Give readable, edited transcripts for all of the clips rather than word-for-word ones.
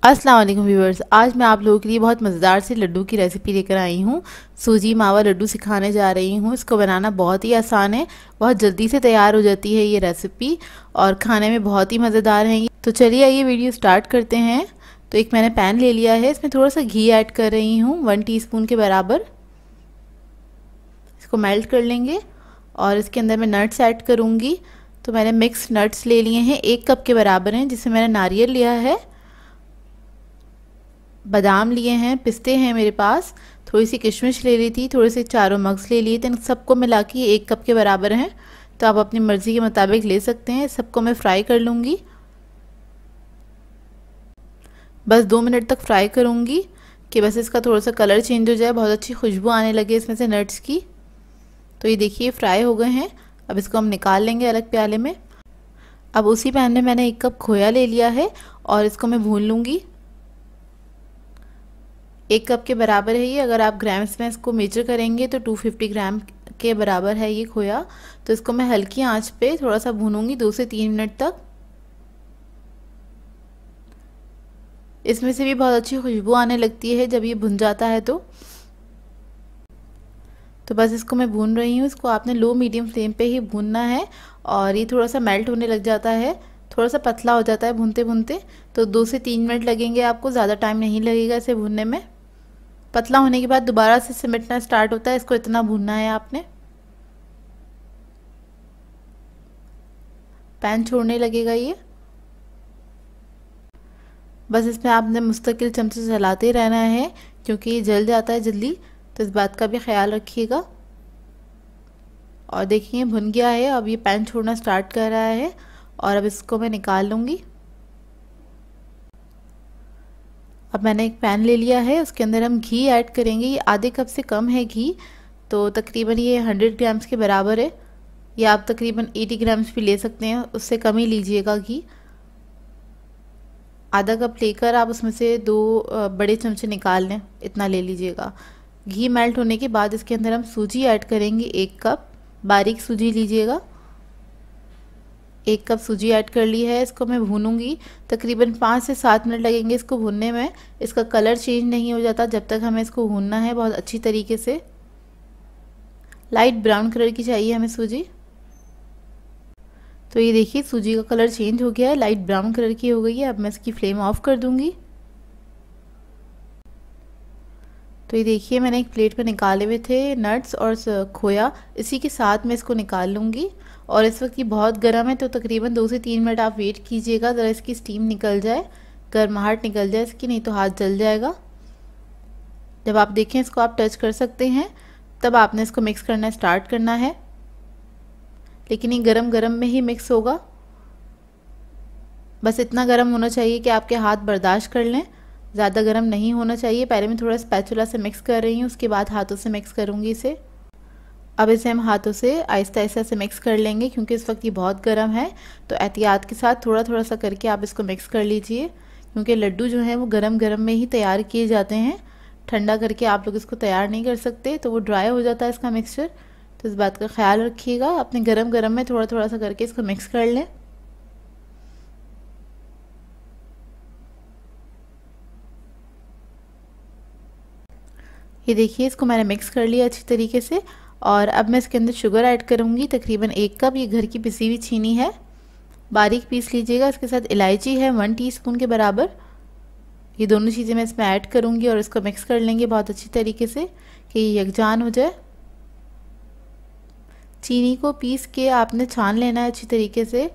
अस्सलाम वालेकुम व्यूअर्स, आज मैं आप लोगों के लिए बहुत मज़ेदार से लड्डू की रेसिपी लेकर आई हूँ। सूजी मावा लड्डू सिखाने जा रही हूँ। इसको बनाना बहुत ही आसान है, बहुत जल्दी से तैयार हो जाती है ये रेसिपी और खाने में बहुत ही मज़ेदार है। तो चलिए आइए वीडियो स्टार्ट करते हैं। तो एक मैंने पैन ले लिया है, इसमें थोड़ा सा घी ऐड कर रही हूँ 1 टीस्पून के बराबर। इसको मेल्ट कर लेंगे और इसके अंदर मैं नट्स ऐड करूँगी। तो मैंने मिक्स नट्स ले लिए हैं, 1 कप के बराबर हैं, जिसमें मैंने नारियल लिया है, बादाम लिए हैं, पिस्ते हैं मेरे पास, थोड़ी सी किशमिश ले ली थी, थोड़े से चारों मग्स ले लिए थे। इन सबको मिला के 1 कप के बराबर हैं। तो आप अपनी मर्ज़ी के मुताबिक ले सकते हैं। सबको मैं फ्राई कर लूँगी, बस 2 मिनट तक फ्राई करूँगी कि बस इसका थोड़ा सा कलर चेंज हो जाए, बहुत अच्छी खुशबू आने लगे इसमें से नट्स की। तो ये देखिए फ्राई हो गए हैं। अब इसको हम निकाल लेंगे अलग प्याले में। अब उसी पैन में मैंने 1 कप खोया ले लिया है और इसको मैं भून लूँगी। 1 कप के बराबर है ये। अगर आप ग्राम्स में इसको मेजर करेंगे तो 250 ग्राम के बराबर है ये खोया। तो इसको मैं हल्की आंच पे थोड़ा सा भूनूंगी 2 से 3 मिनट तक। इसमें से भी बहुत अच्छी खुशबू आने लगती है जब ये भुन जाता है। तो बस इसको मैं भून रही हूँ। इसको आपने लो मीडियम फ्लेम पे ही भूनना है और ये थोड़ा सा मेल्ट होने लग जाता है, थोड़ा सा पतला हो जाता है भूनते भूनते। तो 2 से 3 मिनट लगेंगे आपको, ज़्यादा टाइम नहीं लगेगा इसे भूनने में। पतला होने के बाद दोबारा से सिमटना स्टार्ट होता है, इसको इतना भूनना है आपने। पैन छोड़ने लगेगा ये। बस इसमें आपने मुस्तकिल चमचे से चलाते रहना है क्योंकि ये जल जाता है जल्दी, तो इस बात का भी ख्याल रखिएगा। और देखिए भुन गया है, अब ये पैन छोड़ना स्टार्ट कर रहा है और अब इसको मैं निकाल लूँगी। अब मैंने एक पैन ले लिया है, उसके अंदर हम घी ऐड करेंगे। ये आधे कप से कम है घी, तो तकरीबन ये 100 ग्राम्स के बराबर है, या आप तकरीबन 80 ग्राम्स भी ले सकते हैं, उससे कम ही लीजिएगा घी। आधा कप लेकर आप उसमें से 2 बड़े चमचे निकाल लें, इतना ले लीजिएगा। घी मेल्ट होने के बाद इसके अंदर हम सूजी ऐड करेंगे। 1 कप बारीक सूजी लीजिएगा। 1 कप सूजी ऐड कर ली है। इसको मैं भूनूंगी, तकरीबन 5 से 7 मिनट लगेंगे इसको भूनने में। इसका कलर चेंज नहीं हो जाता जब तक हमें इसको भूनना है बहुत अच्छी तरीके से। लाइट ब्राउन कलर की चाहिए हमें सूजी। तो ये देखिए सूजी का कलर चेंज हो गया है, लाइट ब्राउन कलर की हो गई है। अब मैं इसकी फ्लेम ऑफ कर दूंगी। तो ये देखिए मैंने एक प्लेट पे निकाले हुए थे नट्स और खोया, इसी के साथ मैं इसको निकाल लूँगी। और इस वक्त ये बहुत गर्म है, तो तकरीबन 2 से 3 मिनट आप वेट कीजिएगा, ज़रा इसकी स्टीम निकल जाए, गर्माहट निकल जाए इसकी, नहीं तो हाथ जल जाएगा। जब आप देखें इसको आप टच कर सकते हैं, तब आपने इसको मिक्स करना स्टार्ट करना है, लेकिन ये गरम गरम में ही मिक्स होगा। बस इतना गरम होना चाहिए कि आपके हाथ बर्दाश्त कर लें, ज़्यादा गर्म नहीं होना चाहिए। पहले मैं थोड़ा स्पैचुला से मिक्स कर रही हूँ, उसके बाद हाथों से मिक्स करूँगी इसे। अब इसे हम हाथों से आहिस्ता आहिस्ता से मिक्स कर लेंगे क्योंकि इस वक्त ये बहुत गर्म है। तो एहतियात के साथ थोड़ा थोड़ा सा करके आप इसको मिक्स कर लीजिए, क्योंकि लड्डू जो हैं वो गरम गरम में ही तैयार किए जाते हैं। ठंडा करके आप लोग इसको तैयार नहीं कर सकते, तो वो ड्राई हो जाता है इसका मिक्सचर। तो इस बात का ख्याल रखिएगा, अपने गरम गरम में थोड़ा थोड़ा सा करके इसको मिक्स कर लें। ये देखिए इसको मैंने मिक्स कर लिया अच्छी तरीके से। और अब मैं इसके अंदर शुगर ऐड करूँगी, तकरीबन 1 कप। ये घर की पिसी हुई चीनी है, बारीक पीस लीजिएगा। इसके साथ इलायची है 1 टीस्पून के बराबर। ये दोनों चीज़ें मैं इसमें ऐड करूँगी और इसको मिक्स कर लेंगे बहुत अच्छी तरीके से कि ये यकजान हो जाए। चीनी को पीस के आपने छान लेना है अच्छी तरीके से,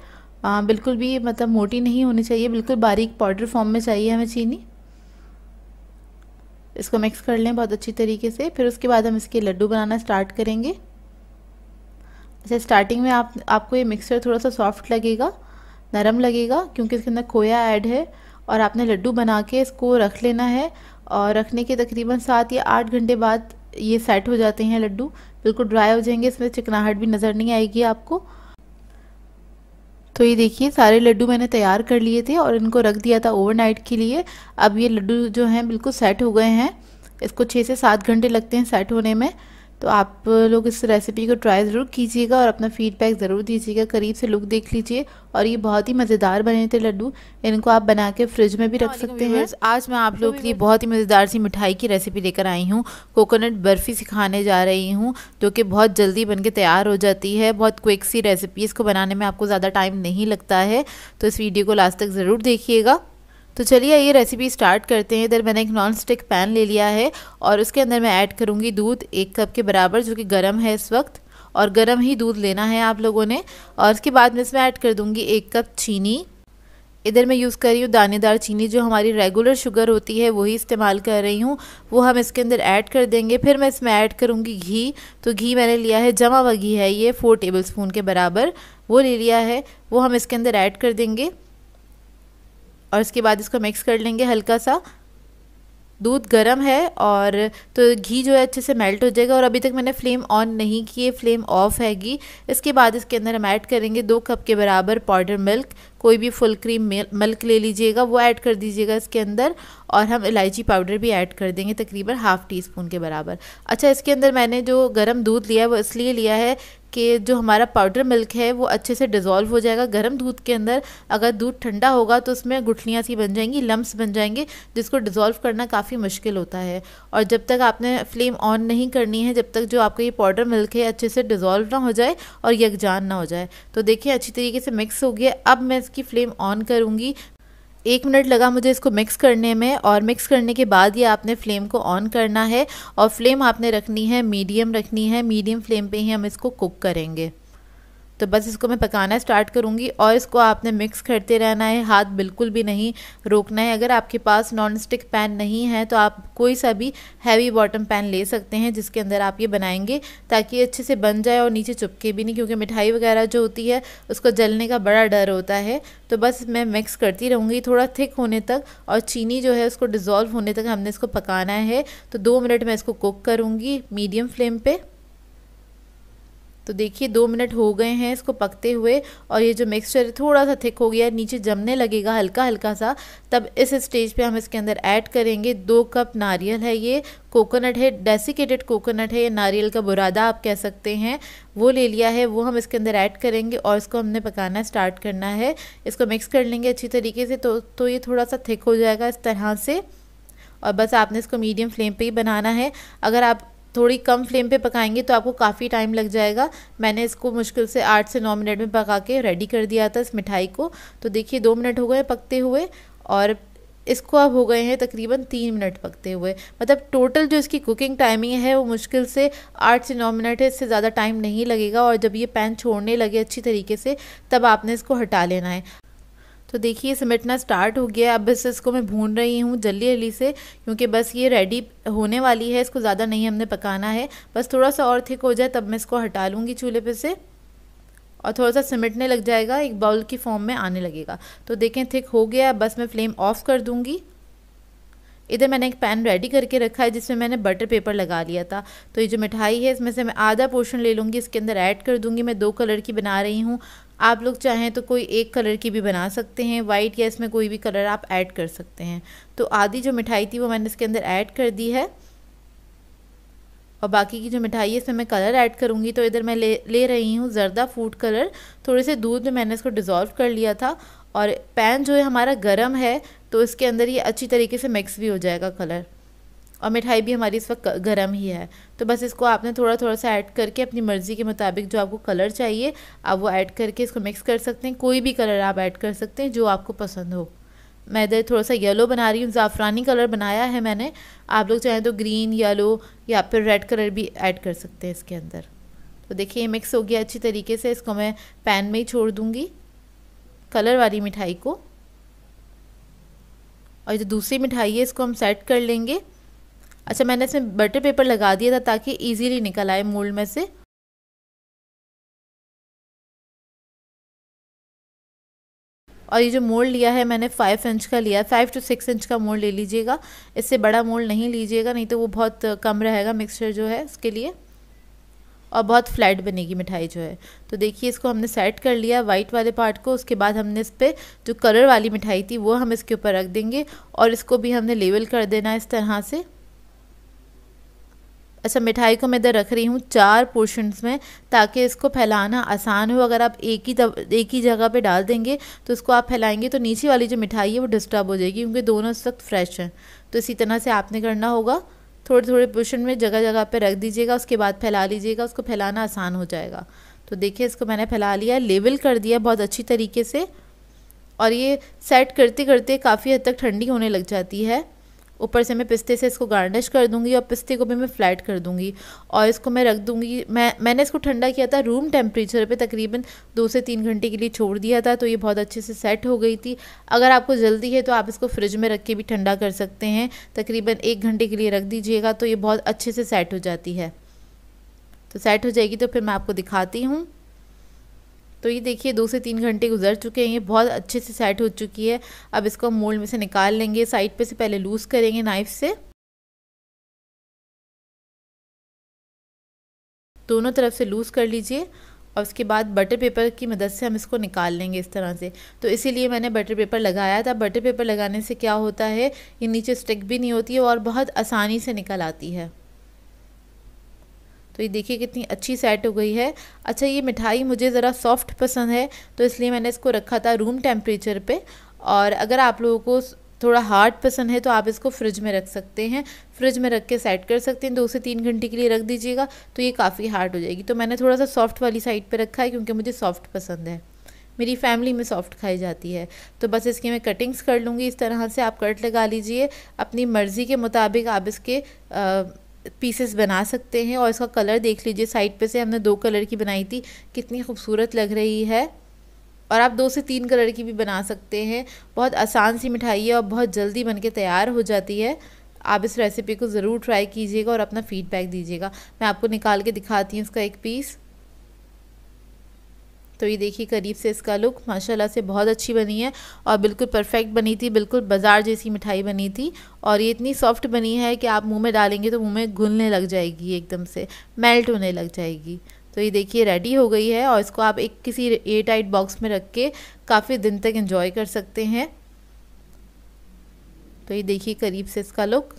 बिल्कुल भी मतलब मोटी नहीं होनी चाहिए, बिल्कुल बारीक पाउडर फॉर्म में चाहिए हमें चीनी। इसको मिक्स कर लें बहुत अच्छी तरीके से। फिर उसके बाद हम इसके लड्डू बनाना स्टार्ट करेंगे। अच्छा, स्टार्टिंग में आपको ये मिक्सचर थोड़ा सा सॉफ्ट लगेगा, नरम लगेगा, क्योंकि इसके अंदर खोया ऐड है। और आपने लड्डू बना के इसको रख लेना है, और रखने के तकरीबन 7 या 8 घंटे बाद ये सेट हो जाते हैं लड्डू, बिल्कुल ड्राई हो जाएंगे, इसमें चिकनाहट भी नज़र नहीं आएगी आपको। तो ये देखिए सारे लड्डू मैंने तैयार कर लिए थे और इनको रख दिया था ओवरनाइट के लिए। अब ये लड्डू जो हैं बिल्कुल सेट हो गए हैं। इसको 6 से 7 घंटे लगते हैं सेट होने में। तो आप लोग इस रेसिपी को ट्राई ज़रूर कीजिएगा और अपना फीडबैक ज़रूर दीजिएगा। करीब से लुक देख लीजिए और ये बहुत ही मज़ेदार बने थे लड्डू। इनको आप बना के फ्रिज में भी रख सकते हैं। आज मैं आप लोगों के लिए बहुत ही मज़ेदार सी मिठाई की रेसिपी लेकर आई हूँ। कोकोनट बर्फ़ी सिखाने जा रही हूँ, जो कि बहुत जल्दी बन के तैयार हो जाती है। बहुत क्विक सी रेसिपी, इसको बनाने में आपको ज़्यादा टाइम नहीं लगता है। तो इस वीडियो को लास्ट तक ज़रूर देखिएगा। तो चलिए ये रेसिपी स्टार्ट करते हैं। इधर मैंने एक नॉन स्टिक पैन ले लिया है और उसके अंदर मैं ऐड करूँगी दूध 1 कप के बराबर, जो कि गर्म है इस वक्त, और गर्म ही दूध लेना है आप लोगों ने। और उसके बाद मैं इसमें ऐड कर दूँगी 1 कप चीनी। इधर मैं यूज़ कर रही हूँ दानेदार चीनी, जो हमारी रेगुलर शुगर होती है वही इस्तेमाल कर रही हूँ, वो हम इसके अंदर ऐड कर देंगे। फिर मैं इसमें ऐड करूँगी घी। तो घी मैंने लिया है, जमा हुआ घी है ये, 4 टेबल स्पून के बराबर वो ले लिया है, वो हम इसके अंदर ऐड कर देंगे। और इसके बाद इसको मिक्स कर लेंगे हल्का सा। दूध गर्म है और तो घी जो है अच्छे से मेल्ट हो जाएगा। और अभी तक मैंने फ्लेम ऑन नहीं की है, फ्लेम ऑफ है घी। इसके बाद इसके अंदर हम ऐड करेंगे 2 कप के बराबर पाउडर मिल्क। कोई भी फुल क्रीम मिल्क ले लीजिएगा, वो ऐड कर दीजिएगा इसके अंदर। और हम इलायची पाउडर भी ऐड कर देंगे, तकरीबन ½ टीस्पून के बराबर। अच्छा, इसके अंदर मैंने जो गर्म दूध लिया है वो इसलिए लिया है कि जो हमारा पाउडर मिल्क है वो अच्छे से डिज़ोल्व हो जाएगा गर्म दूध के अंदर। अगर दूध ठंडा होगा तो उसमें गुठलियाँ सी बन जाएंगी, लम्प्स बन जाएंगे, जिसको डिज़ोल्व करना काफ़ी मुश्किल होता है। और जब तक आपने फ्लेम ऑन नहीं करनी है, जब तक जो आपका ये पाउडर मिल्क है अच्छे से डिज़ोल्व ना हो जाए और यकजान ना हो जाए। तो देखिए अच्छी तरीके से मिक्स हो गया। अब मैं इसकी फ्लेम ऑन करूँगी। 1 मिनट लगा मुझे इसको मिक्स करने में, और मिक्स करने के बाद ये आपने फ्लेम को ऑन करना है और फ्लेम आपने रखनी है मीडियम रखनी है। मीडियम फ्लेम पे ही हम इसको कुक करेंगे। तो बस इसको मैं पकाना स्टार्ट करूँगी और इसको आपने मिक्स करते रहना है, हाथ बिल्कुल भी नहीं रोकना है। अगर आपके पास नॉन स्टिक पैन नहीं है तो आप कोई सा भी हैवी बॉटम पैन ले सकते हैं, जिसके अंदर आप ये बनाएंगे, ताकि अच्छे से बन जाए और नीचे चिपके भी नहीं, क्योंकि मिठाई वगैरह जो होती है उसको जलने का बड़ा डर होता है। तो बस मैं मिक्स करती रहूँगी थोड़ा थिक होने तक, और चीनी जो है उसको डिज़ोल्व होने तक हमने इसको पकाना है। तो 2 मिनट मैं इसको कुक करूँगी मीडियम फ्लेम पे। तो देखिए 2 मिनट हो गए हैं इसको पकते हुए, और ये जो मिक्सचर थोड़ा सा थिक हो गया, नीचे जमने लगेगा हल्का हल्का सा। तब इस स्टेज पे हम इसके अंदर ऐड करेंगे 2 कप नारियल है, ये कोकोनट है, डेसिकेटेड कोकोनट है, ये नारियल का बुरादा आप कह सकते हैं, वो ले लिया है, वो हम इसके अंदर ऐड करेंगे और इसको हमने पकाना स्टार्ट करना है। इसको मिक्स कर लेंगे अच्छी तरीके से। तो ये थोड़ा सा थिक हो जाएगा इस तरह से, और बस आपने इसको मीडियम फ्लेम पे ही बनाना है। अगर आप थोड़ी कम फ्लेम पे पकाएंगे तो आपको काफ़ी टाइम लग जाएगा। मैंने इसको मुश्किल से 8 से 9 मिनट में पका के रेडी कर दिया था इस मिठाई को। तो देखिए 2 मिनट हो गए पकते हुए, और इसको अब हो गए हैं तकरीबन 3 मिनट पकते हुए। मतलब टोटल जो इसकी कुकिंग टाइमिंग है वो मुश्किल से 8 से 9 मिनट है, इससे ज़्यादा टाइम नहीं लगेगा। और जब ये पैन छोड़ने लगे अच्छी तरीके से, तब आपने इसको हटा लेना है। तो देखिए सिमटना स्टार्ट हो गया। अब बस इसको मैं भून रही हूँ जल्दी जल्दी से, क्योंकि बस ये रेडी होने वाली है, इसको ज़्यादा नहीं हमने पकाना है। बस थोड़ा सा और थिक हो जाए तब मैं इसको हटा लूँगी चूल्हे पे से, और थोड़ा सा सिमटने लग जाएगा, एक बाउल की फॉर्म में आने लगेगा। तो देखें थिक हो गया, बस मैं फ्लेम ऑफ कर दूँगी। इधर मैंने एक पैन रेडी करके रखा है जिसमें मैंने बटर पेपर लगा लिया था। तो ये जो मिठाई है इसमें से मैं आधा पोर्शन ले लूँगी, इसके अंदर ऐड कर दूँगी। मैं 2 कलर की बना रही हूँ, आप लोग चाहें तो कोई 1 कलर की भी बना सकते हैं, वाइट, या इसमें कोई भी कलर आप ऐड कर सकते हैं। तो आधी जो मिठाई थी वो मैंने इसके अंदर ऐड कर दी है, और बाकी की जो मिठाई है इसमें मैं कलर ऐड करूँगी। तो इधर मैं ले रही हूँ जर्दा फूड कलर। थोड़े से दूध में मैंने इसको डिज़ोल्व कर लिया था, और पैन जो है हमारा गर्म है, तो इसके अंदर ये अच्छी तरीके से मिक्स भी हो जाएगा कलर, और मिठाई भी हमारी इस वक्त गर्म ही है। तो बस इसको आपने थोड़ा थोड़ा सा ऐड करके अपनी मर्ज़ी के मुताबिक जो आपको कलर चाहिए आप वो ऐड करके इसको मिक्स कर सकते हैं। कोई भी कलर आप ऐड कर सकते हैं जो आपको पसंद हो। मैं इधर थोड़ा सा येलो बना रही हूँ, ज़ाफ़रानी कलर बनाया है मैंने। आप लोग चाहें तो ग्रीन, येलो या फिर रेड कलर भी ऐड कर सकते हैं इसके अंदर। तो देखिए ये मिक्स हो गया अच्छी तरीके से। इसको मैं पैन में ही छोड़ दूँगी कलर वाली मिठाई को, और जो दूसरी मिठाई है इसको हम सेट कर लेंगे। अच्छा, मैंने इसमें बटर पेपर लगा दिया था ताकि इजीली निकल आए मोल्ड में से। और ये जो मोल्ड लिया है मैंने 5 इंच का लिया है, 5 to 6 इंच का मोल्ड ले लीजिएगा, इससे बड़ा मोल्ड नहीं लीजिएगा, नहीं तो वो बहुत कम रहेगा मिक्सचर जो है उसके लिए, और बहुत फ्लैट बनेगी मिठाई जो है। तो देखिए इसको हमने सेट कर लिया वाइट वाले पार्ट को। उसके बाद हमने इस पर जो कलर वाली मिठाई थी वो हम इसके ऊपर रख देंगे, और इसको भी हमने लेवल कर देना इस तरह से। अच्छा, मिठाई को मैं इधर रख रही हूँ 4 पोर्शंस में, ताकि इसको फैलाना आसान हो। अगर आप एक ही जगह पे डाल देंगे तो इसको आप फैलाएंगे तो नीचे वाली जो मिठाई है वो डिस्टर्ब हो जाएगी, क्योंकि दोनों इस वक्त फ्रेश हैं। तो इसी तरह से आपने करना होगा, थोड़े थोड़े पोर्शन में जगह जगह पे रख दीजिएगा, उसके बाद फैला लीजिएगा, उसको फैलाना आसान हो जाएगा। तो देखिए इसको मैंने फैला लिया, लेवल कर दिया बहुत अच्छी तरीके से। और ये सेट करते करते काफ़ी हद तक ठंडी होने लग जाती है। ऊपर से मैं पिस्ते से इसको गार्निश कर दूंगी और पिस्ते को भी मैं फ्लैट कर दूंगी और इसको मैं रख दूंगी। मैंने इसको ठंडा किया था रूम टेम्परेचर पे, तकरीबन 2 से 3 घंटे के लिए छोड़ दिया था, तो ये बहुत अच्छे से सेट हो गई थी। अगर आपको जल्दी है तो आप इसको फ्रिज में रख के भी ठंडा कर सकते हैं, तकरीबन 1 घंटे के लिए रख दीजिएगा तो ये बहुत अच्छे से सेट हो जाती है। तो सेट हो जाएगी तो फिर मैं आपको दिखाती हूँ। तो ये देखिए 2 से 3 घंटे गुजर चुके हैं, ये बहुत अच्छे से सेट हो चुकी है। अब इसको मोल्ड में से निकाल लेंगे, साइड पे से पहले लूज़ करेंगे नाइफ से, दोनों तरफ से लूज़ कर लीजिए और उसके बाद बटर पेपर की मदद से हम इसको निकाल लेंगे इस तरह से। तो इसीलिए मैंने बटर पेपर लगाया था। बटर पेपर लगाने से क्या होता है, ये नीचे स्टिक भी नहीं होती है और बहुत आसानी से निकल आती है। तो ये देखिए कितनी अच्छी सेट हो गई है। अच्छा, ये मिठाई मुझे ज़रा सॉफ्ट पसंद है तो इसलिए मैंने इसको रखा था रूम टेम्परेचर पे, और अगर आप लोगों को थोड़ा हार्ड पसंद है तो आप इसको फ्रिज में रख सकते हैं, फ्रिज में रख के सेट कर सकते हैं। 2 से 3 घंटे के लिए रख दीजिएगा तो ये काफ़ी हार्ड हो जाएगी। तो मैंने थोड़ा सा सॉफ्ट वाली साइड पे रखा है, क्योंकि मुझे सॉफ्ट पसंद है, मेरी फैमिली में सॉफ्ट खाई जाती है। तो बस इसकी मैं कटिंग्स कर लूँगी। इस तरह से आप कट लगा लीजिए, अपनी मर्ज़ी के मुताबिक आप इसके पीसेस बना सकते हैं। और इसका कलर देख लीजिए, साइड पे से हमने 2 कलर की बनाई थी, कितनी खूबसूरत लग रही है। और आप 2 से 3 कलर की भी बना सकते हैं। बहुत आसान सी मिठाई है और बहुत जल्दी बनके तैयार हो जाती है। आप इस रेसिपी को ज़रूर ट्राई कीजिएगा और अपना फीडबैक दीजिएगा। मैं आपको निकाल के दिखाती हूँ इसका एक पीस। तो ये देखिए करीब से इसका लुक माशाल्लाह से बहुत अच्छी बनी है और बिल्कुल परफेक्ट बनी थी, बिल्कुल बाज़ार जैसी मिठाई बनी थी। और ये इतनी सॉफ्ट बनी है कि आप मुंह में डालेंगे तो मुंह में घुलने लग जाएगी, एकदम से मेल्ट होने लग जाएगी। तो ये देखिए रेडी हो गई है और इसको आप एक किसी एयर टाइट बॉक्स में रख के काफ़ी दिन तक एंजॉय कर सकते हैं। तो ये देखिए करीब से इसका लुक,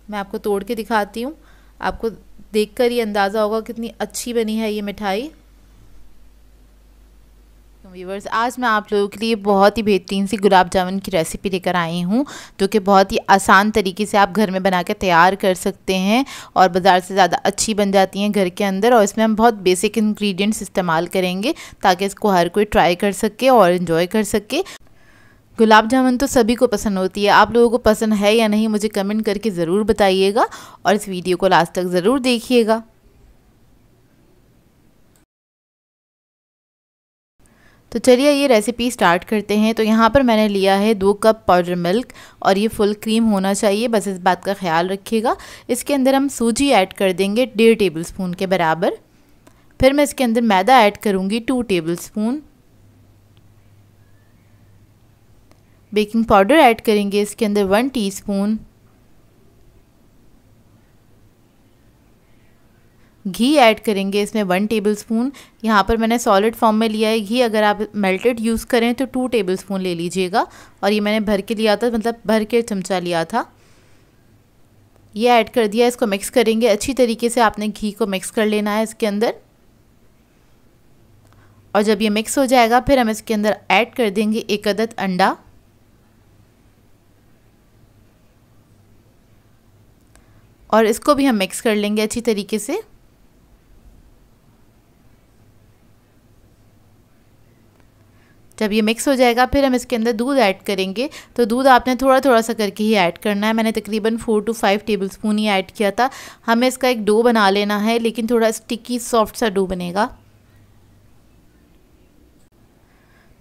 मैं आपको तोड़ के दिखाती हूँ, आपको देखकर ये अंदाज़ा होगा कितनी अच्छी बनी है ये मिठाई। तो व्यूअर्स, आज मैं आप लोगों के लिए बहुत ही बेहतरीन सी गुलाब जामुन की रेसिपी लेकर आई हूँ, जो कि बहुत ही आसान तरीके से आप घर में बना के तैयार कर सकते हैं और बाज़ार से ज़्यादा अच्छी बन जाती हैं घर के अंदर। और इसमें हम बहुत बेसिक इंग्रेडिएंट्स इस्तेमाल करेंगे ताकि इसको हर कोई ट्राई कर सके और इन्जॉय कर सके। गुलाब जामुन तो सभी को पसंद होती है, आप लोगों को पसंद है या नहीं मुझे कमेंट करके ज़रूर बताइएगा और इस वीडियो को लास्ट तक ज़रूर देखिएगा। तो चलिए ये रेसिपी स्टार्ट करते हैं। तो यहाँ पर मैंने लिया है 2 कप पाउडर मिल्क और ये फुल क्रीम होना चाहिए, बस इस बात का ख्याल रखिएगा। इसके अंदर हम सूजी ऐड कर देंगे 1.5 टेबल स्पून के बराबर। फिर मैं इसके अंदर मैदा ऐड करूँगी 2 table spoon. Baking powder add करेंगे इसके अंदर 1 टीस्पून। घी ऐड करेंगे इसमें 1 टेबलस्पून। यहाँ पर मैंने सॉलिड फॉर्म में लिया है घी, अगर आप मेल्टेड यूज़ करें तो 2 टेबलस्पून ले लीजिएगा। और ये मैंने भर के लिया था, मतलब भर के चमचा लिया था। ये ऐड कर दिया, इसको मिक्स करेंगे अच्छी तरीके से। आपने घी को मिक्स कर लेना है इसके अंदर। और जब ये मिक्स हो जाएगा फिर हम इसके अंदर ऐड कर देंगे 1 अदद अंडा। और इसको भी हम मिक्स कर लेंगे अच्छी तरीके से। जब ये मिक्स हो जाएगा फिर हम इसके अंदर दूध ऐड करेंगे। तो दूध आपने थोड़ा थोड़ा सा करके ही ऐड करना है। मैंने तकरीबन 4 to 5 टेबलस्पून ही ऐड किया था। हमें इसका एक डो बना लेना है, लेकिन थोड़ा स्टिकी सॉफ्ट सा डो बनेगा।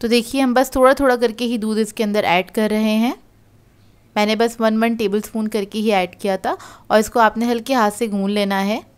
तो देखिए हम बस थोड़ा थोड़ा करके ही दूध इसके अंदर ऐड कर रहे हैं। मैंने बस 1 टेबलस्पून करके ही ऐड किया था और इसको आपने हल्के हाथ से गूंद लेना है,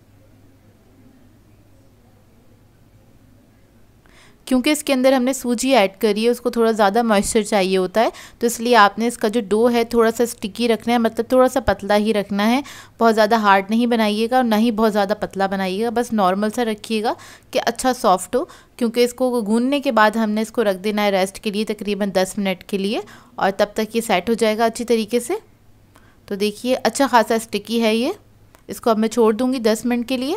क्योंकि इसके अंदर हमने सूजी ऐड करी है, उसको थोड़ा ज़्यादा मॉइस्चर चाहिए होता है। तो इसलिए आपने इसका जो डो है थोड़ा सा स्टिकी रखना है, मतलब थोड़ा सा पतला ही रखना है। बहुत ज़्यादा हार्ड नहीं बनाइएगा और ना ही बहुत ज़्यादा पतला बनाइएगा, बस नॉर्मल सा रखिएगा कि अच्छा सॉफ्ट हो। क्योंकि इसको गूंदने के बाद हमने इसको रख देना है रेस्ट के लिए तकरीबन 10 मिनट के लिए, और तब तक ये सेट हो जाएगा अच्छी तरीके से। तो देखिए अच्छा खासा स्टिकी है ये। इसको अब मैं छोड़ दूंगी 10 मिनट के लिए।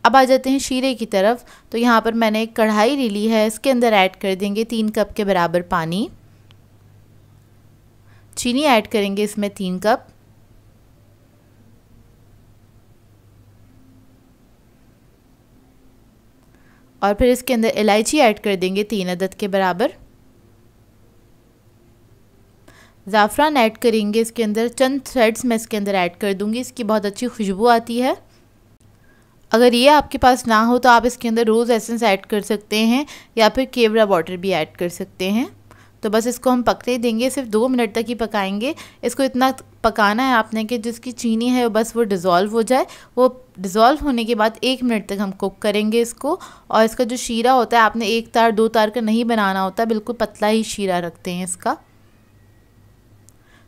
अब आ जाते हैं शीरे की तरफ। तो यहाँ पर मैंने एक कढ़ाई ले ली है, इसके अंदर ऐड कर देंगे 3 कप के बराबर पानी। चीनी ऐड करेंगे इसमें 3 कप। और फिर इसके अंदर इलायची ऐड कर देंगे 3 अदद के बराबर। ज़ाफ़रान ऐड करेंगे इसके अंदर, चंद थ्रेड्स मैं इसके अंदर ऐड कर दूंगी, इसकी बहुत अच्छी खुशबू आती है। अगर ये आपके पास ना हो तो आप इसके अंदर रोज़ एसेंस ऐड कर सकते हैं या फिर केवड़ा वाटर भी ऐड कर सकते हैं। तो बस इसको हम पकने देंगे, सिर्फ 2 मिनट तक ही पकाएंगे। इसको इतना पकाना है आपने कि जिसकी चीनी है बस वो डिज़ोल्व हो जाए। वो डिज़ोल्व होने के बाद 1 मिनट तक हम कुक करेंगे इसको। और इसका जो शीरा होता है आपने 1 तार 2 तार का नहीं बनाना होता, बिल्कुल पतला ही शीरा रखते हैं इसका।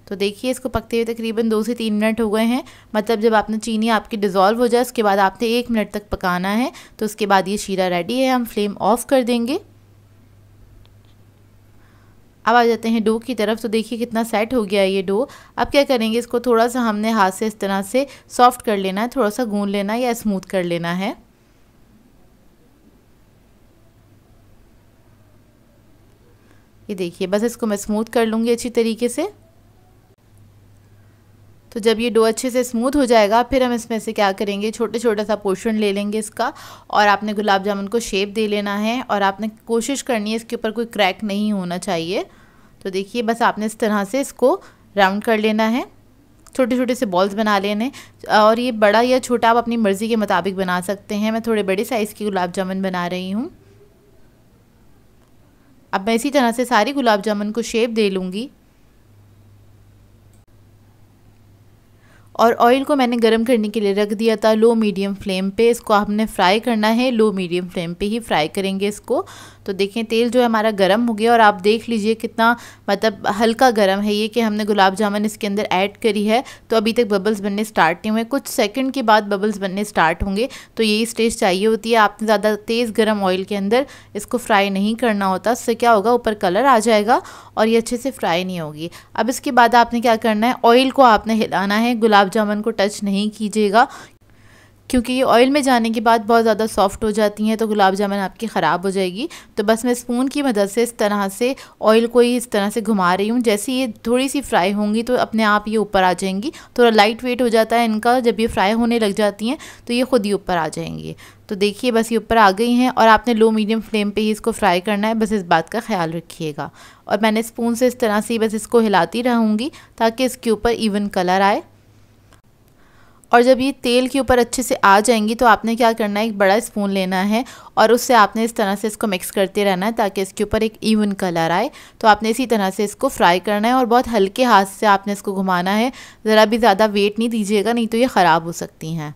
तो देखिए इसको पकते हुए तकरीबन 2 से 3 मिनट हो गए हैं। मतलब जब आपने चीनी आपकी डिज़ोल्व हो जाए उसके बाद आपने 1 मिनट तक पकाना है। तो उसके बाद ये शीरा रेडी है, हम फ्लेम ऑफ कर देंगे। अब आ जाते हैं डो की तरफ। तो देखिए कितना सेट हो गया है ये डो। अब क्या करेंगे, इसको थोड़ा सा हमने हाथ से इस तरह से सॉफ्ट कर लेना है, थोड़ा सा गूंद लेना है या स्मूथ कर लेना है। ये देखिए बस इसको मैं स्मूथ कर लूँगी अच्छी तरीके से। तो जब ये डो अच्छे से स्मूथ हो जाएगा फिर हम इसमें से क्या करेंगे, छोटे छोटा सा पोर्शन ले लेंगे इसका। और आपने गुलाब जामुन को शेप दे लेना है और आपने कोशिश करनी है इसके ऊपर कोई क्रैक नहीं होना चाहिए। तो देखिए बस आपने इस तरह से इसको राउंड कर लेना है, छोटे छोटे से बॉल्स बना लेने। और ये बड़ा या छोटा आप अपनी मर्ज़ी के मुताबिक बना सकते हैं। मैं थोड़े बड़े साइज़ की गुलाब जामुन बना रही हूँ। अब मैं इसी तरह से सारी गुलाब जामुन को शेप दे लूँगी। और ऑयल को मैंने गरम करने के लिए रख दिया था लो मीडियम फ्लेम पे। इसको हमने फ्राई करना है, लो मीडियम फ्लेम पे ही फ्राई करेंगे इसको। तो देखें तेल जो है हमारा गरम हो गया और आप देख लीजिए कितना मतलब हल्का गरम है ये कि हमने गुलाब जामुन इसके अंदर ऐड करी है। तो अभी तक बबल्स बनने स्टार्ट नहीं हुए, कुछ सेकंड के बाद बबल्स बनने स्टार्ट होंगे। तो यही स्टेज चाहिए होती है। आपने ज़्यादा तेज़ गरम ऑयल के अंदर इसको फ्राई नहीं करना होता, उससे क्या होगा ऊपर कलर आ जाएगा और ये अच्छे से फ्राई नहीं होगी। अब इसके बाद आपने क्या करना है, ऑयल को आपने हिलाना है, गुलाब जामुन को टच नहीं कीजिएगा क्योंकि ये ऑयल में जाने के बाद बहुत ज़्यादा सॉफ्ट हो जाती हैं तो गुलाब जामुन आपकी ख़राब हो जाएगी। तो बस मैं स्पून की मदद से इस तरह से ऑयल को ही इस तरह से घुमा रही हूँ। जैसे ये थोड़ी सी फ्राई होंगी तो अपने आप ये ऊपर आ जाएंगी। थोड़ा लाइट वेट हो जाता है इनका, जब ये फ्राई होने लग जाती हैं तो ये ख़ुद ही ऊपर आ जाएंगी। तो देखिए बस ये ऊपर आ गई हैं और आपने लो मीडियम फ्लेम पे ही इसको फ्राई करना है, बस इस बात का ख्याल रखिएगा। और मैंने स्पून से इस तरह से बस इसको हिलाती रहूँगी ताकि इसके ऊपर इवन कलर आए। और जब ये तेल के ऊपर अच्छे से आ जाएंगी तो आपने क्या करना है, एक बड़ा स्पून लेना है और उससे आपने इस तरह से इसको मिक्स करते रहना है ताकि इसके ऊपर एक इवन कलर आए। तो आपने इसी तरह से इसको फ्राई करना है और बहुत हल्के हाथ से आपने इसको घुमाना है, ज़रा भी ज़्यादा वेट नहीं दीजिएगा नहीं तो ये ख़राब हो सकती हैं।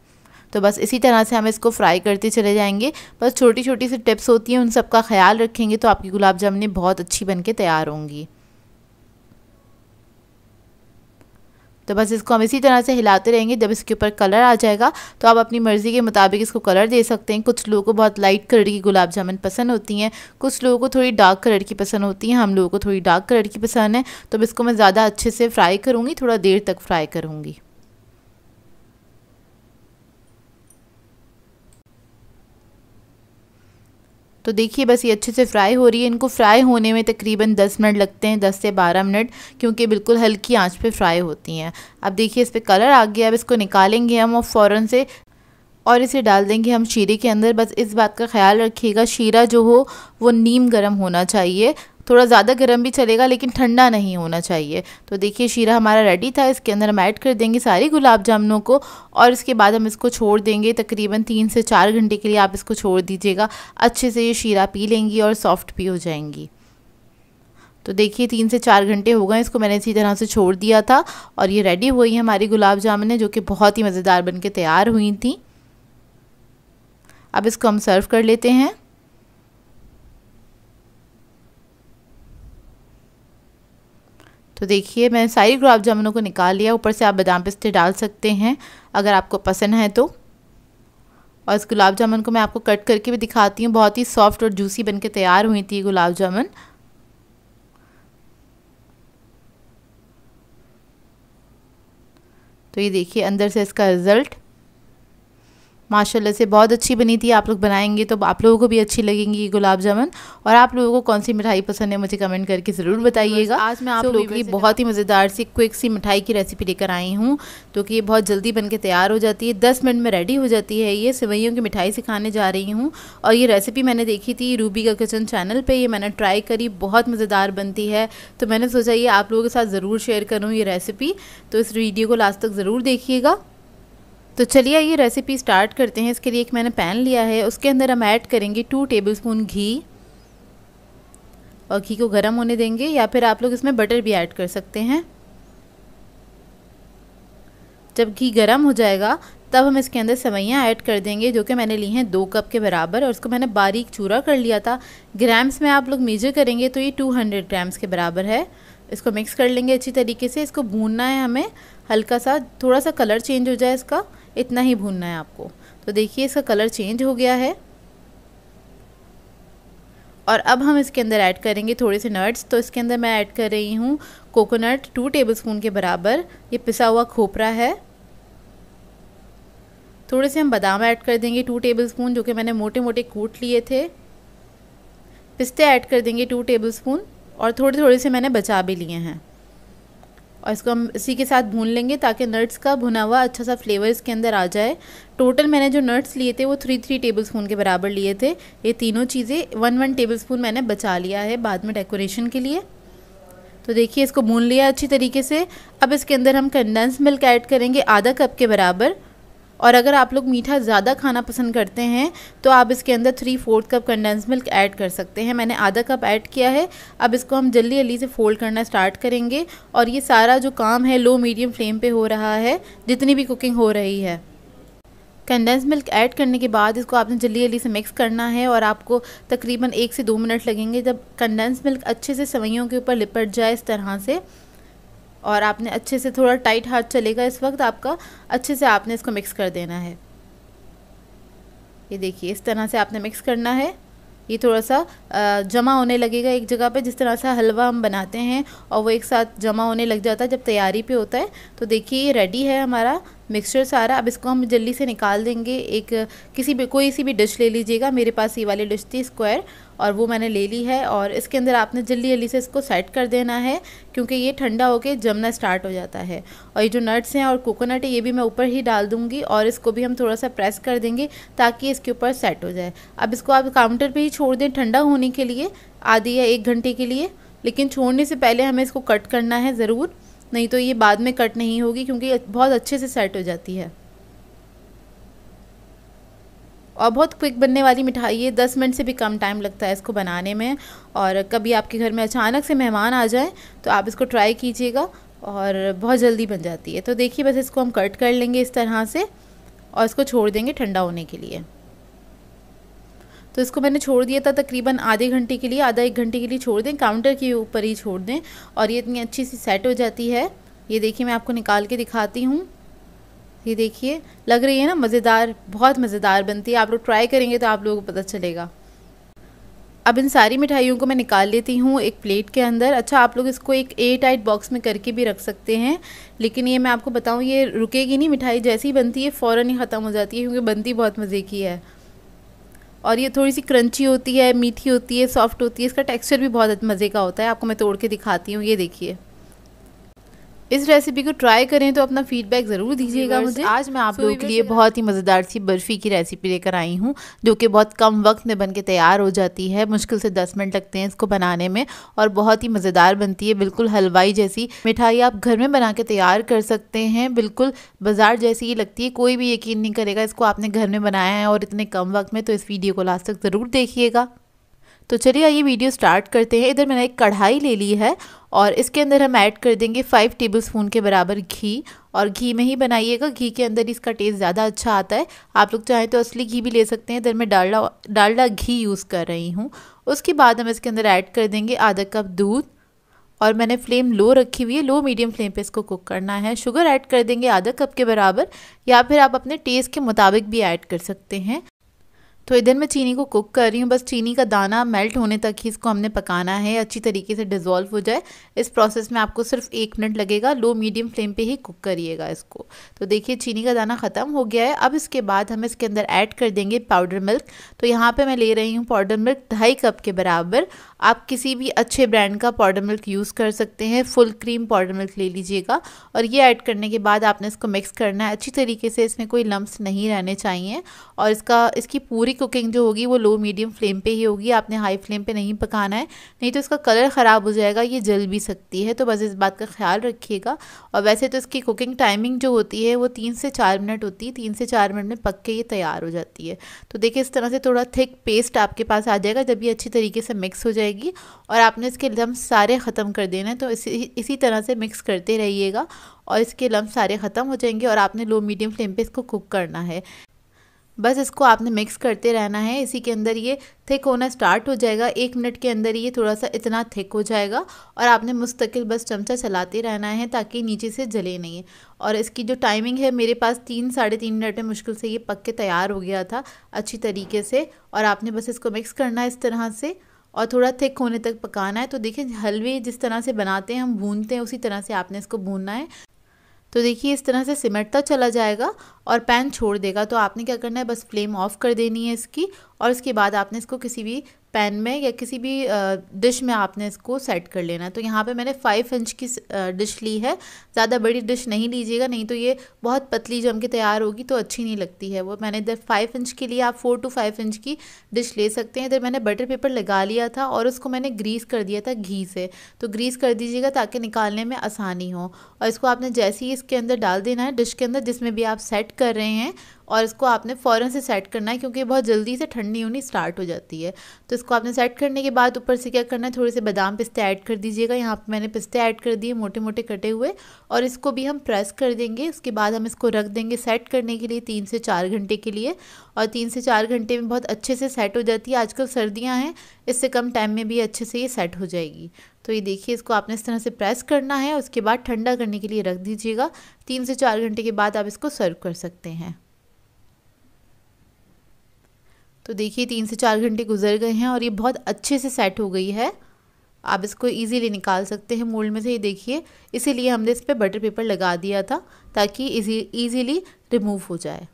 तो बस इसी तरह से हम इसको फ्राई करते चले जाएंगे। बस छोटी छोटी सी टिप्स होती हैं, उन सब का ख्याल रखेंगे तो आपकी गुलाब जामुन बहुत अच्छी बन के तैयार होंगी। तो बस इसको हम इसी तरह से हिलाते रहेंगे। जब इसके ऊपर कलर आ जाएगा तो आप अपनी मर्ज़ी के मुताबिक इसको कलर दे सकते हैं। कुछ लोगों को बहुत लाइट कलर की गुलाब जामुन पसंद होती हैं, कुछ लोगों को थोड़ी डार्क कलर की पसंद होती हैं, हम लोगों को थोड़ी डार्क कलर की पसंद है। तो इसको मैं ज़्यादा अच्छे से फ्राई करूँगी, थोड़ा देर तक फ्राई करूँगी। तो देखिए बस ये अच्छे से फ्राई हो रही है। इनको फ्राई होने में तकरीबन 10 मिनट लगते हैं, 10 से 12 मिनट, क्योंकि बिल्कुल हल्की आंच पे फ्राई होती हैं। अब देखिए इस पर कलर आ गया। अब इसको निकालेंगे हम और फ़ौरन से और इसे डाल देंगे हम शीरे के अंदर। बस इस बात का ख्याल रखिएगा शीरा जो हो वो नीम गर्म होना चाहिए, थोड़ा ज़्यादा गर्म भी चलेगा लेकिन ठंडा नहीं होना चाहिए। तो देखिए शीरा हमारा रेडी था। इसके अंदर हम ऐड कर देंगे सारी गुलाब जामुनों को और इसके बाद हम इसको छोड़ देंगे तकरीबन 3 से 4 घंटे के लिए। आप इसको छोड़ दीजिएगा, अच्छे से ये शीरा पी लेंगी और सॉफ्ट भी हो जाएंगी। तो देखिए 3 से 4 घंटे हो गए, इसको मैंने इसी तरह से छोड़ दिया था और ये रेडी हुई है हमारी गुलाब जामुन जो कि बहुत ही मज़ेदार बन के तैयार हुई थी। अब इसको हम सर्व कर लेते हैं। तो देखिए मैंने सारी गुलाब जामुनों को निकाल लिया। ऊपर से आप बादाम पिस्ते डाल सकते हैं अगर आपको पसंद है तो। और इस गुलाब जामुन को मैं आपको कट करके भी दिखाती हूँ, बहुत ही सॉफ्ट और जूसी बन के तैयार हुई थी गुलाब जामुन। तो ये देखिए अंदर से इसका रिज़ल्ट माशाल्लाह से बहुत अच्छी बनी थी। आप लोग बनाएंगे तो आप लोगों को भी अच्छी लगेंगी ये गुलाब जामुन। और आप लोगों को कौन सी मिठाई पसंद है मुझे कमेंट करके ज़रूर बताइएगा। आज मैं आप लोगों के लिए बहुत ही मज़ेदार सी क्विक सी मिठाई की रेसिपी लेकर आई हूँ, तो कि ये बहुत जल्दी बन के तैयार हो जाती है, 10 मिनट में रेडी हो जाती है। ये सेवइयों की मिठाई सिखाने जा रही हूँ और ये रेसिपी मैंने देखी थी रूबी का किचन चैनल पर। ये मैंने ट्राई करी, बहुत मज़ेदार बनती है, तो मैंने सोचा ये आप लोगों के साथ ज़रूर शेयर करूँ ये रेसिपी। तो इस वीडियो को लास्ट तक ज़रूर देखिएगा। तो चलिए ये रेसिपी स्टार्ट करते हैं। इसके लिए एक मैंने पैन लिया है, उसके अंदर हम ऐड करेंगे 2 टेबलस्पून घी और घी को गर्म होने देंगे, या फिर आप लोग इसमें बटर भी ऐड कर सकते हैं। जब घी गर्म हो जाएगा तब हम इसके अंदर सेवइयाँ ऐड कर देंगे, जो कि मैंने ली हैं 2 कप के बराबर, और उसको मैंने बारीक चूरा कर लिया था। ग्राम्स में आप लोग मेजर करेंगे तो ये 200 ग्राम्स के बराबर है। इसको मिक्स कर लेंगे अच्छी तरीके से। इसको भूनना है हमें, हल्का सा थोड़ा सा कलर चेंज हो जाए इसका, इतना ही भूनना है आपको। तो देखिए इसका कलर चेंज हो गया है। और अब हम इसके अंदर ऐड करेंगे थोड़े से नट्स। तो इसके अंदर मैं ऐड कर रही हूँ कोकोनट 2 टेबलस्पून के बराबर, ये पिसा हुआ खोपरा है। थोड़े से हम बादाम ऐड कर देंगे 2 टेबलस्पून, जो कि मैंने मोटे मोटे कूट लिए थे। पिस्ते ऐड कर देंगे 2 टेबलस्पून, और थोड़े थोड़े से मैंने बचा भी लिए हैं। और इसको हम इसी के साथ भून लेंगे ताकि नट्स का भुना हुआ अच्छा सा फ्लेवर इसके अंदर आ जाए। टोटल मैंने जो नट्स लिए थे वो 3 टेबलस्पून के बराबर लिए थे। ये तीनों चीज़ें 1 टेबलस्पून मैंने बचा लिया है बाद में डेकोरेशन के लिए। तो देखिए इसको भून लिया अच्छी तरीके से। अब इसके अंदर हम कंडेंस मिल्क ऐड करेंगे आधा कप के बराबर, और अगर आप लोग मीठा ज़्यादा खाना पसंद करते हैं तो आप इसके अंदर 3/4 कप कंडेंस मिल्क ऐड कर सकते हैं। मैंने आधा कप ऐड किया है। अब इसको हम जल्दी जल्दी से फोल्ड करना स्टार्ट करेंगे, और ये सारा जो काम है लो मीडियम फ्लेम पे हो रहा है जितनी भी कुकिंग हो रही है। कंडेंस मिल्क ऐड करने के बाद इसको आपने जल्दी जल्दी से मिक्स करना है, और आपको तकरीबन 1 से 2 मिनट लगेंगे जब कंडेंस मिल्क अच्छे से सेवइयों के ऊपर लिपट जाए इस तरह से। और आपने अच्छे से, थोड़ा टाइट हाथ चलेगा इस वक्त आपका, अच्छे से आपने इसको मिक्स कर देना है। ये देखिए इस तरह से आपने मिक्स करना है। ये थोड़ा सा जमा होने लगेगा एक जगह पे, जिस तरह से हलवा हम बनाते हैं और वो एक साथ जमा होने लग जाता है जब तैयारी पे होता है। तो देखिए ये रेडी है हमारा मिक्सचर सारा। अब इसको हम जल्दी से निकाल देंगे। एक कोई सी भी डिश ले लीजिएगा। मेरे पास ये वाली डिश थी स्क्वायर, और वो मैंने ले ली है। और इसके अंदर आपने जल्दी जल्दी से इसको सेट कर देना है, क्योंकि ये ठंडा होके जमना स्टार्ट हो जाता है। और ये जो नट्स हैं और कोकोनट है ये भी मैं ऊपर ही डाल दूँगी, और इसको भी हम थोड़ा सा प्रेस कर देंगे ताकि इसके ऊपर सेट हो जाए। अब इसको आप काउंटर पर ही छोड़ दें ठंडा होने के लिए, आधी या 1 घंटे के लिए। लेकिन छोड़ने से पहले हमें इसको कट करना है ज़रूर, नहीं तो ये बाद में कट नहीं होगी, क्योंकि बहुत अच्छे से सेट हो जाती है। और बहुत क्विक बनने वाली मिठाई है, 10 मिनट से भी कम टाइम लगता है इसको बनाने में। और कभी आपके घर में अचानक से मेहमान आ जाएं तो आप इसको ट्राई कीजिएगा, और बहुत जल्दी बन जाती है। तो देखिए बस इसको हम कट कर लेंगे इस तरह से, और इसको छोड़ देंगे ठंडा होने के लिए। तो इसको मैंने छोड़ दिया था तकरीबन आधे घंटे के लिए, आधा 1 घंटे के लिए छोड़ दें, काउंटर के ऊपर ही छोड़ दें, और ये इतनी अच्छी सी सेट हो जाती है। ये देखिए मैं आपको निकाल के दिखाती हूँ। ये देखिए लग रही है ना मज़ेदार, बहुत मज़ेदार बनती है। आप लोग ट्राई करेंगे तो आप लोगों को पता चलेगा। अब इन सारी मिठाइयों को मैं निकाल लेती हूँ एक प्लेट के अंदर। अच्छा आप लोग इसको एक एयरटाइट बॉक्स में करके भी रख सकते हैं, लेकिन ये मैं आपको बताऊँ ये रुकेगी नहीं मिठाई, जैसी बनती है फ़ौरन ही ख़त्म हो जाती है, क्योंकि बनती बहुत मज़े की है। और ये थोड़ी सी क्रंची होती है, मीठी होती है, सॉफ्ट होती है, इसका टेक्सचर भी बहुत मज़े का होता है। आपको मैं तोड़ के दिखाती हूँ। ये देखिए इस रेसिपी को ट्राई करें तो अपना फीडबैक ज़रूर दीजिएगा मुझे। आज मैं आप लोगों के लिए बहुत ही मज़ेदार सी बर्फ़ी की रेसिपी लेकर आई हूँ, जो कि बहुत कम वक्त में बन के तैयार हो जाती है। मुश्किल से 10 मिनट लगते हैं इसको बनाने में, और बहुत ही मज़ेदार बनती है। बिल्कुल हलवाई जैसी मिठाई आप घर में बना के तैयार कर सकते हैं, बिल्कुल बाज़ार जैसी ही लगती है। कोई भी यकीन नहीं करेगा इसको आपने घर में बनाया है और इतने कम वक्त में। तो इस वीडियो को लास्ट तक ज़रूर देखिएगा। तो चलिए आइए वीडियो स्टार्ट करते हैं। इधर मैंने एक कढ़ाई ले ली है, और इसके अंदर हम ऐड कर देंगे 5 टेबलस्पून के बराबर घी। और घी में ही बनाइएगा, घी के अंदर इसका टेस्ट ज़्यादा अच्छा आता है। आप लोग चाहें तो असली घी भी ले सकते हैं। इधर मैं डालडा घी यूज़ कर रही हूँ। उसके बाद हम इसके अंदर ऐड कर देंगे आधा कप दूध, और मैंने फ्लेम लो रखी हुई है, लो मीडियम फ्लेम पे इसको कुक करना है। शुगर ऐड कर देंगे आधा कप के बराबर, या फिर आप अपने टेस्ट के मुताबिक भी ऐड कर सकते हैं। तो इधर मैं चीनी को कुक कर रही हूँ। बस चीनी का दाना मेल्ट होने तक ही इसको हमने पकाना है, अच्छी तरीके से डिज़ोल्व हो जाए। इस प्रोसेस में आपको सिर्फ 1 मिनट लगेगा। लो मीडियम फ्लेम पे ही कुक करिएगा इसको। तो देखिए चीनी का दाना ख़त्म हो गया है। अब इसके बाद हम इसके अंदर ऐड कर देंगे पाउडर मिल्क। तो यहाँ पर मैं ले रही हूँ पाउडर मिल्क 2.5 कप के बराबर। आप किसी भी अच्छे ब्रांड का पाउडर मिल्क यूज़ कर सकते हैं, फुल क्रीम पाउडर मिल्क ले लीजिएगा। और ये ऐड करने के बाद आपने इसको मिक्स करना है अच्छी तरीके से, इसमें कोई लम्प्स नहीं रहने चाहिए। और इसकी पूरी कुकिंग जो होगी वो लो मीडियम फ्लेम पे ही होगी, आपने हाई फ्लेम पे नहीं पकाना है, नहीं तो इसका कलर ख़राब हो जाएगा, ये जल भी सकती है। तो बस इस बात का ख्याल रखिएगा। और वैसे तो इसकी कुकिंग टाइमिंग जो होती है वो 3 से 4 मिनट होती है, 3 से 4 मिनट में पक के ये तैयार हो जाती है। तो देखिए इस तरह से थोड़ा थिक पेस्ट आपके पास आ जाएगा जब ये अच्छी तरीके से मिक्स हो जाएगी। और आपने इसके लम्स सारे ख़त्म कर देना है। तो इसी तरह से मिक्स करते रहिएगा और इसके लम्स सारे ख़त्म हो जाएंगे। और आपने लो मीडियम फ्लेम पे इसको कुक करना है। बस इसको आपने मिक्स करते रहना है। इसी के अंदर ये थिक होना स्टार्ट हो जाएगा, 1 मिनट के अंदर ये थोड़ा सा इतना थिक हो जाएगा। और आपने मुस्तकिल बस चमचा चलाते रहना है ताकि नीचे से जले नहीं। और इसकी जो टाइमिंग है, मेरे पास 3 साढ़े 3 मिनट में मुश्किल से ये पक के तैयार हो गया था अच्छी तरीके से। और आपने बस इसको मिक्स करना है इस तरह से और थोड़ा थिक होने तक पकाना है। तो देखिए हलवे जिस तरह से बनाते हैं, हम भूनते हैं, उसी तरह से आपने इसको भूनना है। तो देखिए इस तरह से सिमटता चला जाएगा और पैन छोड़ देगा। तो आपने क्या करना है, बस फ्लेम ऑफ कर देनी है इसकी। और उसके बाद आपने इसको किसी भी पैन में या किसी भी डिश में आपने इसको सेट कर लेना है। तो यहाँ पे मैंने 5 इंच की डिश ली है, ज़्यादा बड़ी डिश नहीं लीजिएगा, नहीं तो ये बहुत पतली जम के तैयार होगी तो अच्छी नहीं लगती है। वो मैंने इधर 5 इंच के लिए आप 4 to 5 इंच की डिश ले सकते हैं। इधर मैंने बटर पेपर लगा लिया था और उसको मैंने ग्रीस कर दिया था घी से। तो ग्रीस कर दीजिएगा ताकि निकालने में आसानी हो। और इसको आपने जैसे ही इसके अंदर डाल देना है, डिश के अंदर जिसमें भी आप सेट कर रहे हैं, और इसको आपने फ़ौरन से सेट करना है क्योंकि बहुत जल्दी से ठंडी होनी स्टार्ट हो जाती है। तो इसको आपने सेट करने के बाद ऊपर से क्या करना है, थोड़े से बादाम पिस्ते ऐड कर दीजिएगा। यहाँ पे मैंने पिस्ते ऐड कर दिए मोटे मोटे कटे हुए। और इसको भी हम प्रेस कर देंगे। उसके बाद हम इसको रख देंगे सेट करने के लिए 3 से 4 घंटे के लिए। और 3 से 4 घंटे में बहुत अच्छे से सेट हो जाती है। आजकल सर्दियाँ हैं, इससे कम टाइम में भी अच्छे से ये सेट हो जाएगी। तो ये देखिए इसको आपने इस तरह से प्रेस करना है। उसके बाद ठंडा करने के लिए रख दीजिएगा। 3 से 4 घंटे के बाद आप इसको सर्व कर सकते हैं। तो देखिए 3 से 4 घंटे गुजर गए हैं और ये बहुत अच्छे से सेट हो गई है। आप इसको इजीली निकाल सकते हैं मोल्ड में से। ये देखिए इसीलिए हमने इस पर बटर पेपर लगा दिया था ताकि इजीली रिमूव हो जाए।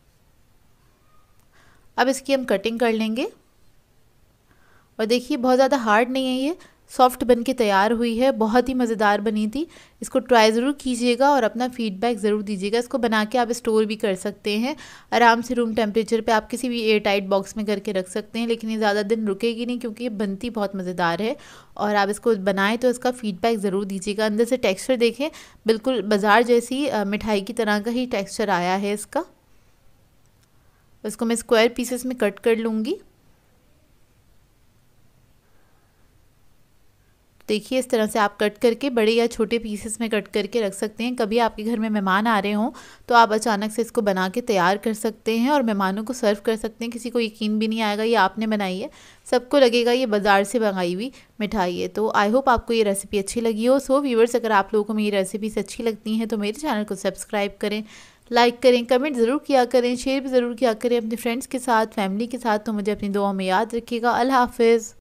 अब इसकी हम कटिंग कर लेंगे। और देखिए बहुत ज़्यादा हार्ड नहीं है, ये सॉफ्ट बन के तैयार हुई है, बहुत ही मज़ेदार बनी थी। इसको ट्राई ज़रूर कीजिएगा और अपना फीडबैक ज़रूर दीजिएगा। इसको बना के आप स्टोर भी कर सकते हैं आराम से, रूम टेम्परेचर पे आप किसी भी एयर टाइट बॉक्स में करके रख सकते हैं। लेकिन ये ज़्यादा दिन रुकेगी नहीं क्योंकि ये बनती बहुत मज़ेदार है। और आप इसको बनाएं तो इसका फ़ीडबैक ज़रूर दीजिएगा। अंदर से टेक्स्चर देखें, बिल्कुल बाज़ार जैसी मिठाई की तरह का ही टेक्स्चर आया है इसका। इसको मैं स्क्वायर पीसेस में कट कर लूँगी। देखिए इस तरह से आप कट करके बड़े या छोटे पीसेस में कट करके रख सकते हैं। कभी आपके घर में मेहमान आ रहे हों तो आप अचानक से इसको बना के तैयार कर सकते हैं और मेहमानों को सर्व कर सकते हैं। किसी को यकीन भी नहीं आएगा ये आपने बनाई है, सबको लगेगा ये बाज़ार से मंगाई हुई मिठाई है। तो आई होप आपको ये रेसिपी अच्छी लगी हो। सो व्यूअर्स, अगर आप लोगों को मेरी रेसिपीज अच्छी लगती हैं तो मेरे चैनल को सब्सक्राइब करें, लाइक करें, कमेंट ज़रूर किया करें, शेयर भी ज़रूर किया करें अपने फ्रेंड्स के साथ, फैमिली के साथ। तो मुझे अपनी दुआओं में याद रखिएगा। अल्लाह हाफिज़।